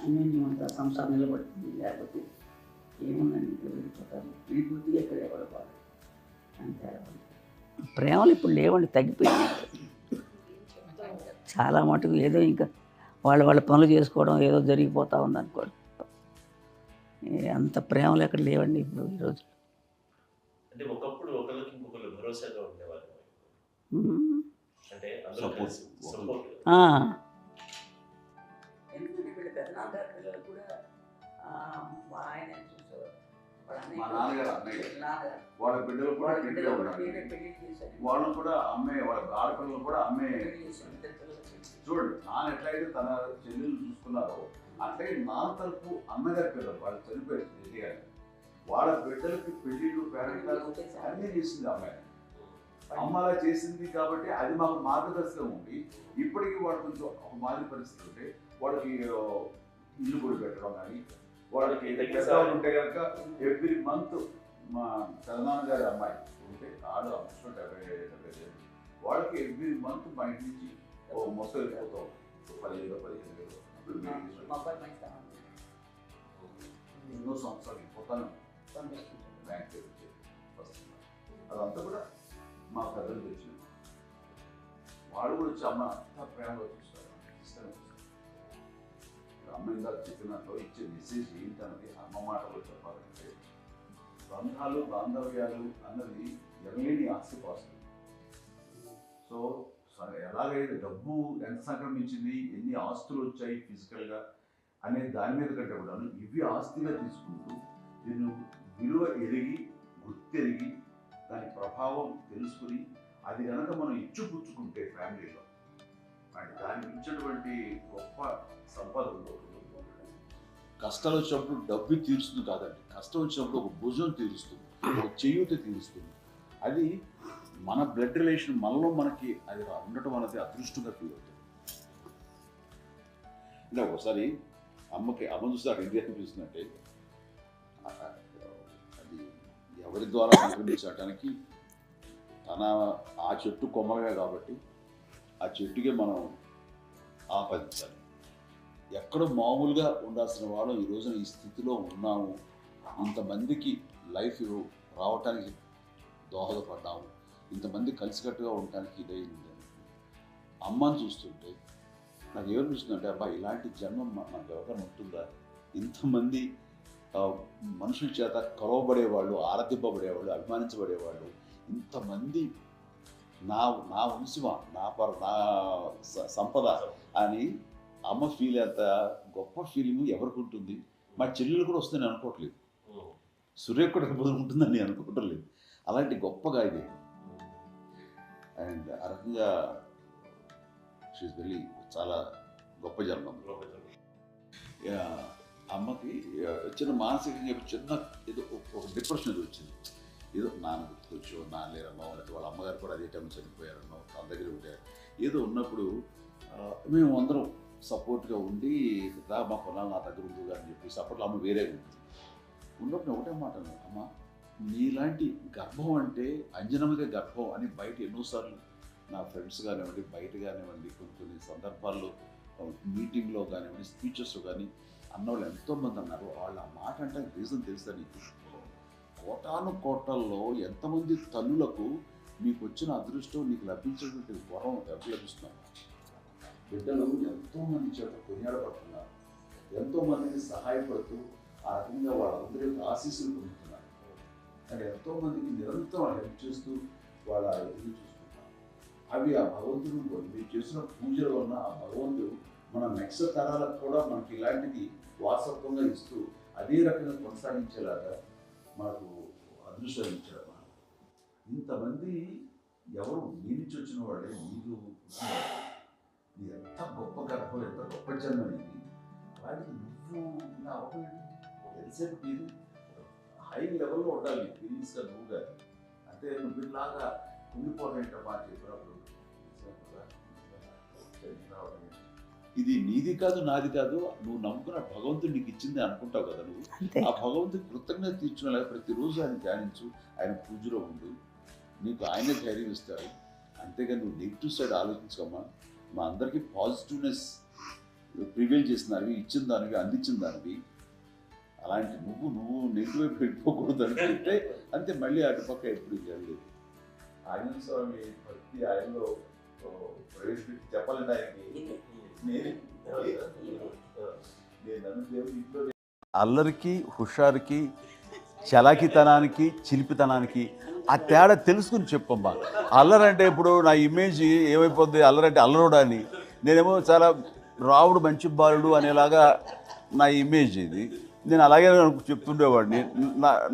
అన్యోన్యమంతా సంసారం నిలబడుతుంది. లేకపోతే ఏముందని వెళ్ళిపోతారు. విడిపోతే ఎక్కడ ఎవరు బాధ అంతే. ప్రేమలు ఇప్పుడు లేవండి, తగ్గిపోయింది చాలా మటుకు. ఏదో ఇంకా వాళ్ళ పనులు చేసుకోవడం ఏదో జరిగిపోతూ ఉంది అనుకోండి. అంత ప్రేమలు ఎక్కడ లేవండి ఇప్పుడు ఈరోజు. అంటే ఒకప్పుడు ఒకరికి ఇంకొకరు భరోసాగా ఉండేవారు. అంటే ఎందుకంటే వీళ్ళ పెద్దనాన్నగారి పిల్లలు కూడా ఆయన చూసేవారు. మా నాన్నగారు అన్నయ్య వాళ్ళ బిడ్డలు కూడా పెళ్లి చేశారు. వాళ్ళని కూడా అమ్మాయి, వాళ్ళ ఆడపిల్లలు కూడా అమ్మాయి. చూడండి నాన్న ఎట్లయితే తన చెల్లెలు చూసుకున్నారో అట్లే నా తరపు అన్నగారి పిల్లలు వాళ్ళు చనిపోయారు తెలియాలి. వాళ్ళ బిడ్డలకి పెళ్లిళ్ళు పేరెంటాలు అన్నీ చేసింది అమ్మాయి. అమ్మలా చేసింది కాబట్టి అది మాకు మార్గదర్శకం ఉంది. ఇప్పటికీ వాడు కొంచెం ఒక మాదిరి పరిస్థితి ఉంటే వాళ్ళకి ఇల్లు కూడా పెట్టడం కానీ, వాళ్ళకి పెద్దవాళ్ళు ఉంటే కనుక ఎవ్రీ మంత్ మా పెదనాన్నగారి అమ్మాయి ఉంటే ఆడు అప్పుడు 70 వాళ్ళకి ఎవ్రీ మంత్ మా ఇంటి నుంచి మొత్తం వెళ్ళిపోతాం 10,000-15,000 ఎన్నో సంవత్సరాలు పోతాను బ్యాంక్ అదంతా కూడా మా పెద్దలు తెచ్చింది. వాళ్ళు కూడా వచ్చి అమ్మ అంతా ప్రేమగా చూస్తారు, ఇష్టంగా చూస్తారు. అమ్మ ఇందాక చెప్పినట్లు ఇచ్చే మెసేజ్ ఏంటన్నది అమ్మ మాటలో చెప్పాలంటే బంధాలు బాంధవ్యాలు అన్నది ఎనలేని ఆస్తిపాస్తులు. సో ఎలాగైతే డబ్బు ఎంత సంక్రమించింది, ఎన్ని ఆస్తులు వచ్చాయి ఫిజికల్గా అనే దాని మీద కంటే కూడా ఇవి ఆస్తిగా తీసుకుంటూ దీన్ని విలువ ఎరిగి గుర్తెరిగి దాని ప్రభావం తెలుసుకుని అది కనుక మనం ఇచ్చిపుచ్చుకుంటే ఫ్యామిలీలో అంటే దాని మించినటువంటి గొప్ప సంపద ఉంటుంది. కష్టాలు వచ్చినప్పుడు డబ్బు తీరుస్తుంది కాదండి, కష్టం వచ్చినప్పుడు ఒక భుజం తీరుస్తుంది, ఒక చేయూత తీరుస్తుంది. అది మన బ్లడ్ రిలేషన్ మనలో మనకి అది ఉండటం అనేది అదృష్టంగా ఫీల్ అవుతుంది. అంటే ఒకసారి అమ్మ చూస్తే అక్కడ ఇండియా చూస్తుందంటే అది ఎవరి ద్వారా సంక్రమించడానికి తన ఆ చెట్టు కొమ్మగా కాబట్టి ఆ చెట్టుకే మనం ఆపాదించాలి. ఎక్కడో మామూలుగా ఉండాల్సిన వాళ్ళు ఈ రోజున ఈ స్థితిలో ఉన్నాము, ఇంతమందికి లైఫ్ రావటానికి దోహదపడ్డాము, ఇంతమంది కలిసికట్టుగా ఉండటానికి ఇదైంది. అమ్మని చూస్తుంటే నాకు ఏమనిపిస్తుందంటే అబ్బా ఇలాంటి జన్మం నాకు ఎవరికైనా ఉంటుందా? ఇంతమంది మనుషుల చేత కలవబడేవాళ్ళు, ఆరాధింపబడేవాళ్ళు, అభిమానించబడేవాళ్ళు, ఇంతమంది నా వంశమా, నా సంపద అని అమ్మ ఫీల్ అంత గొప్ప ఫీలింగ్ ఎవరికి ఉంటుంది? మా చెల్లెలు కూడా వస్తుందని అనుకోవట్లేదు, సూర్య కూడా ఉంటుందని అనుకోవటం లేదు. అలాంటి గొప్పగా ఇది. అండ్ ఆ రకంగా షీఈస్ వెరీ చాలా గొప్ప జన్మం. అమ్మకి చిన్న మానసికంగా చిన్న ఏదో ఒక డిప్రెషన్ ఏదో వచ్చింది. ఏదో నాన్న గుర్తుకొచ్చో, నాన్న లేరన్నో, లేకపోతే వాళ్ళ అమ్మగారు కూడా అదే టైం చనిపోయారన్నో, తన దగ్గర ఉంటారు ఏదో ఉన్నప్పుడు మేము అందరం సపోర్ట్గా ఉండి మా కొనాలి నా దగ్గర ఉంది అని చెప్పి సపోర్ట్లో అమ్మ వేరే ఉన్నప్పుడు ఒకటే మాట అమ్మ నీలాంటి గర్భం అంటే అంజనమ్మదే గర్భం అని బయట ఎన్నోసార్లు నా ఫ్రెండ్స్ కానివ్వండి, బయట కానివ్వండి, కొన్ని సందర్భాల్లో మీటింగ్లో కానివ్వండి, స్పీచెస్లో కానీ అన్నవాళ్ళు ఎంతోమంది అన్నారు. వాళ్ళు ఆ మాట అంటే రీజన్ తెలుసా నీకు? కోటాను కోటల్లో ఎంతమంది తల్లులకు మీకు వచ్చిన అదృష్టం, నీకు లభించేటువంటి వరం ఎవరు లభిస్తున్నారు? బిడ్డలు ఎంతోమంది చేత కొనియాడబడుతున్నారు, ఎంతోమందికి సహాయపడుతూ ఆ రకంగా వాళ్ళందరి యొక్క ఆశీస్సులు పొందుతున్నారు. అంటే ఎంతోమందికి నిరంతరం హెల్ప్ చేస్తూ వాళ్ళ ఎదురు చూసుకుంటారు. అవి ఆ భగవంతుడు మీరు చేసిన పూజల వలన ఆ భగవంతుడు మన నెక్స్ట్ తరాలకు కూడా మనకి ఇలాంటిది వారసత్వంగా ఇస్తూ అదే రకంగా కొనసాగించేలాగా మనకు అదృష్టాలు ఇచ్చారు. ఇంతమంది ఎవరు మీ నుంచి వచ్చిన వాళ్ళే, మీరు ఎంత గొప్ప గర్భం, ఎంత గొప్ప జన్మ అనేది. అలాగే నువ్వు ఇలా అవ్వలేదు ఎంతసేపు మీరు హై లెవెల్లో ఉండాలి ఫీలింగ్స్గా నువ్వు కానీ. అంటే నువ్వు ఇలాగా కుంగిపోవడం మాట చెప్పినప్పుడు ఇది నీది కాదు నాది కాదు, నువ్వు నమ్ముకున్న భగవంతుడు నీకు ఇచ్చింది అనుకుంటావు కదా. నువ్వు ఆ భగవంతుడి కృతజ్ఞత తీర్చుకునేలా ప్రతిరోజు ఆయన ధ్యానించు, ఆయన పూజలో ఉండు, నీకు ఆయనే ధైర్యం ఇస్తాడు. అంతేగాని నువ్వు నెగిటివ్ సైడ్ ఆలోచించుకోమ్మా. మా అందరికీ పాజిటివ్నెస్ ప్రివైల్ చేసిన దానివి, ఇచ్చిన దానివి, అందించిన దానివి. అలాంటి నువ్వు నెగిటివ్ వైపు వెళ్ళిపోకూడదు అనుకుంటే అంతే, మళ్ళీ అటుపక్క ఎప్పుడు వెళ్ళలేదు. ఆంజనేయ స్వామి భక్తి ఆయనలో ప్రవేశపెట్టి చెప్పాలంటే ఆయనకి అల్లరికి, హుషారుకి, చలాకితనానికి, చిలిపితనానికి ఆ తేడా తెలుసుకుని చెప్పమ్మా. అల్లరంటే ఇప్పుడు నా ఇమేజ్ ఏమైపోద్ది, అల్లరంటే అల్లరుడు అని, నేనేమో చాలా రావుడు మంచి బాలుడు అనేలాగా నా ఇమేజ్ ఇది. నేను అలాగే చెప్తుండేవాడిని.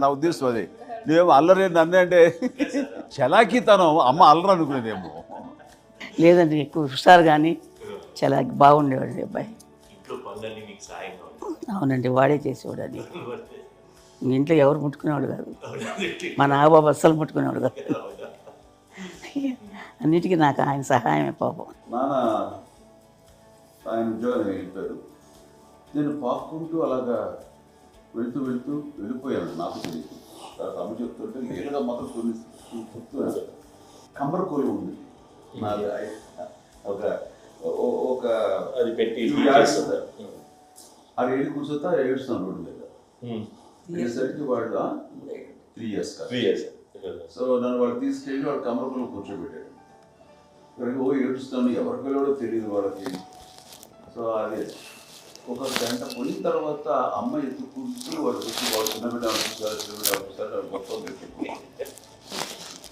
నా ఉద్దేశం అదే. నువ్వేమో అల్లరి నన్ను అంటే చలాకితనం అమ్మ అల్లరి అనుకునేదేమో. లేదండి, ఎక్కువ హుషారు కానీ చాలా బాగుండేవాడు అబ్బాయి. అవునండి, వాడే చేసేవాడు. అది ఇంట్లో ఎవరు ముట్టుకునేవాడు కాదు, మా నాగబాబు అస్సలు ముట్టుకునేవాడు కాదు. అన్నిటికీ నాకు ఆయన సహాయమే పాపం. నాన్న ఆయన ఉద్యోగం వెళ్ళిపోయారు. నేను పాక్కుంటూ అలాగా వెళ్తూ వెళ్ళిపోయాను. నాకు తెలియదు. తర్వాత అమ్మ చెప్తుంటే నేరుగా మాత్రం కొన్ని చెప్తున్నాను. కమ్మరకోలు ఉంది నాది. ఒక అది పెట్టి అది వెళ్ళి కూర్చొస్తా ఏడుస్తాను రోడ్డు మీద. అయ్యేసరికి వాళ్ళు 3 years. సో నన్ను వాళ్ళు తీసుకెళ్ళి వాడు కమ్మరకోలు కూర్చోబెట్టాడు. ఇక్కడికి ఏడుస్తాను, ఎవరికి వెళ్ళాడో తెలియదు వాళ్ళకి. సో అది ఒక గంట పోయిన తర్వాత అమ్మ ఎత్తుకుంటూ వాడు వచ్చి వాడు చిన్నబిడ్డ చూసారు మొత్తం పెట్టి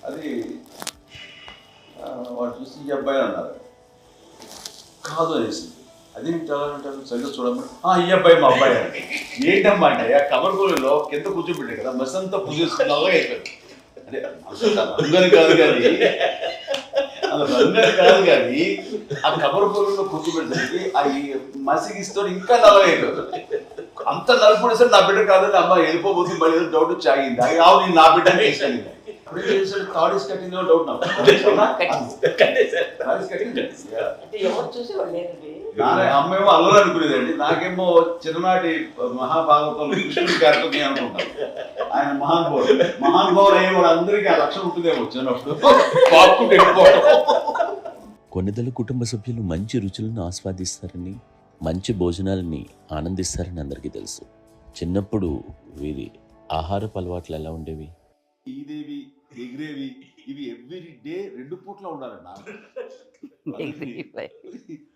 అది వాడు చూసి ఈ అబ్బాయి అన్నారు. కాదు అనేసింది. అదేంటి అలా అంటారు, సరిగ్గా చూడమ్మా. ఈ అబ్బాయి మా అబ్బాయి అండి. ఏంటమ్మా అంటే ఆ కబర్గోలులో కింద కూర్చోబెట్టాడు కదా, బస్ అంతా పూజ చేసుకుని అలాగే అయిపోయింది. అంటే రంగని కాదు కానీ ఆ కబర్గోలులో కూర్చోబెట్టడానికి ఆ మసిగిస్తూ ఇంకా నల్లగా అయిపోతుంది. అంత నలుపుడు సార్ నా బిడ్డ కాదని అమ్మ వెళ్ళిపోతుంది. మళ్ళీ ఏదో డౌట్ వచ్చి ఆగింది. నేను నా బిడ్డ చేశాను. థర్డ్ ఇస్ కటింగ్ డౌట్ నాకు. అమ్మేమో అల్లరు అనుకునేదండి. నాకేమో చిన్ననాటి మహాభాగవతం కృష్ణుడి కార్యక్రమం అనుకుంటాను. ఆయన మహానుభావులు అయ్యే వాళ్ళందరికీ ఆ లక్షణం ఉంటుందేమో వచ్చినప్పుడు. కొన్నిదల కుటుంబ సభ్యులు మంచి రుచులను ఆస్వాదిస్తారని, మంచి భోజనాలని ఆనందిస్తారని అందరికీ తెలుసు. చిన్నప్పుడు వీరి ఆహారపు అలవాట్లు ఎలా ఉండేవి? ఈదేవి, ఎగిరేవి, ఇవి ఎవ్రీ డే 2 పూట్ల ఉండాలన్నా.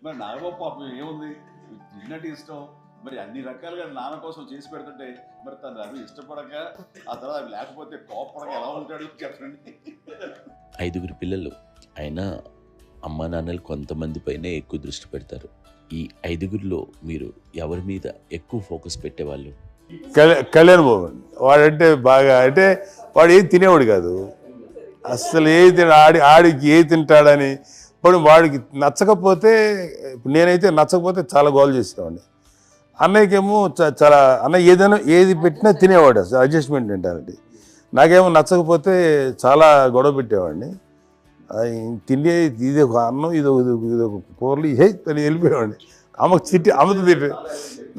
మరి నాగబాబు పాపం ఏముంది, తిన్నట్టు ఇష్టం. మరి అన్ని రకాలుగా నాన్న కోసం చేసి పెడుతుంటే మరి తను అవి ఇష్టపడక ఆ తర్వాత అవి లేకపోతే కోపడక ఎలా ఉంటాడు చెప్పండి. 5 పిల్లలు అయినా అమ్మా నాన్నలు కొంతమంది పైనే ఎక్కువ దృష్టి పెడతారు. ఈ 5 మీరు ఎవరి మీద ఎక్కువ ఫోకస్ పెట్టేవాళ్ళు? కళ్యాణ్ బాబు వాడంటే బాగా, అంటే వాడు ఏం తినేవాడు కాదు అసలు. ఆడికి ఏ తింటాడని ఇప్పుడు వాడికి నచ్చకపోతే, నేనైతే నచ్చకపోతే చాలా గోల్ చేసేవాడిని. అన్నయ్యకేమో చాలా అన్నయ్య ఏది పెట్టినా తినేవాడు, అసలు అడ్జస్ట్మెంట్ ఏంటంటే. నాకేమో నచ్చకపోతే చాలా గొడవ పెట్టేవాడిని. తిండి ఇది ఒక అన్నం, ఇది ఒక కూరలు అని వెళ్ళిపోయేవాడిని. అమ్మకు అమ్మతో తిట్టి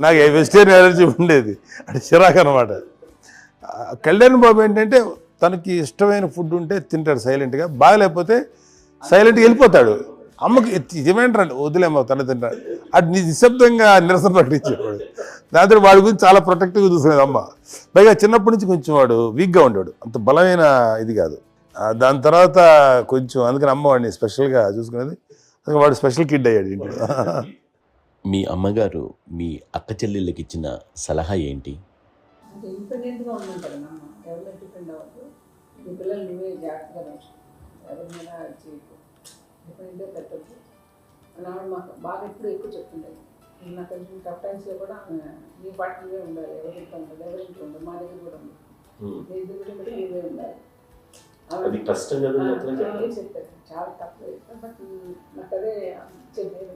నాకు వెజిటేరియన్ ఎలర్జీ ఉండేది, అంటే చిరాకు అనమాట. కళ్యాణ్ బాబు ఏంటంటే తనకి ఇష్టమైన ఫుడ్ ఉంటే తింటాడు సైలెంట్గా, బాగలేకపోతే సైలెంట్గా వెళ్ళిపోతాడు. అమ్మకి ఏమంటారండి వదిలేమో తన తింటాడు, అటు నిశ్శబ్దంగా నిరసన ప్రకటించేవాడు. దాంతో వాడి గురించి చాలా ప్రొటెక్టివ్గా చూసుకునేది అమ్మ. పైగా చిన్నప్పటి నుంచి కొంచెం వాడు వీక్గా ఉండేవాడు, అంత బలమైన ఇది కాదు. దాని తర్వాత కొంచెం అందుకని అమ్మ వాడిని స్పెషల్గా చూసుకునేది. వాడు స్పెషల్ కిడ్ అయ్యాడు ఇంట్లో. మీ అమ్మగారు మీ అక్క చెల్లెళ్ళకి ఇచ్చిన సలహా ఏంటి? అంటే ఇండిపెండెంట్గా ఉండుంటారు అమ్మ, ఎవరిలో డిపెండ్ అవ్వద్దు. నీ పిల్లలు నువ్వే జాగ్రత్తగా ఎవరి మీద చేయకు, డిపెండ్గా పెట్టద్దు అని ఆవిడ మాకు బాగా ఎక్కువ చెప్తుండేది. నాకు కొంచెం టఫ్ టైమ్స్లో కూడా నీ పాట నువ్వే ఉండాలి, ఎవరింట్లో ఉండదు, ఎవరింట్లో ఉండదు, మా దగ్గర కూడా ఉంది, నీ దగ్గర కూడా నువ్వే ఉండాలి. చెప్పారు చాలా తక్కువ, బట్ నాకు అదే చెప్పేది.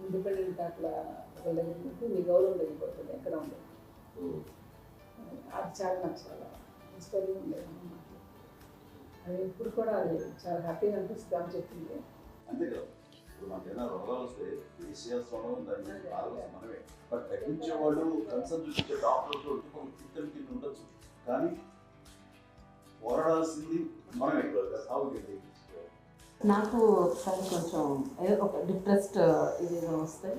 ఇండిపెండెంట్ అట్లా ఒకళ్ళ దగ్గర ఉంటే నీ గౌరవం తగ్గిపోతుంది, ఎక్కడ ఉండదు. అది చాలా నాకు చాలా ఇన్స్పైరింగ్ ఉండేది అన్నమాట. అది ఇప్పుడు కూడా అది చాలా హ్యాపీగా అనిపిస్తుంది అని చెప్పింది. అంతే కదా, ఇప్పుడు మనకి ఏదైనా రోగాలు వస్తే మనమే, బట్ తగ్గించే వాళ్ళు కన్సర్న్ చూపించే డాక్టర్స్ ఇద్దరు కింద ఉండొచ్చు, కానీ పోరాడాల్సింది మనమే సాగుతుంది. నాకు ఒకసారి కొంచెం ఏదో ఒక డిప్రెస్డ్ ఇది వస్తే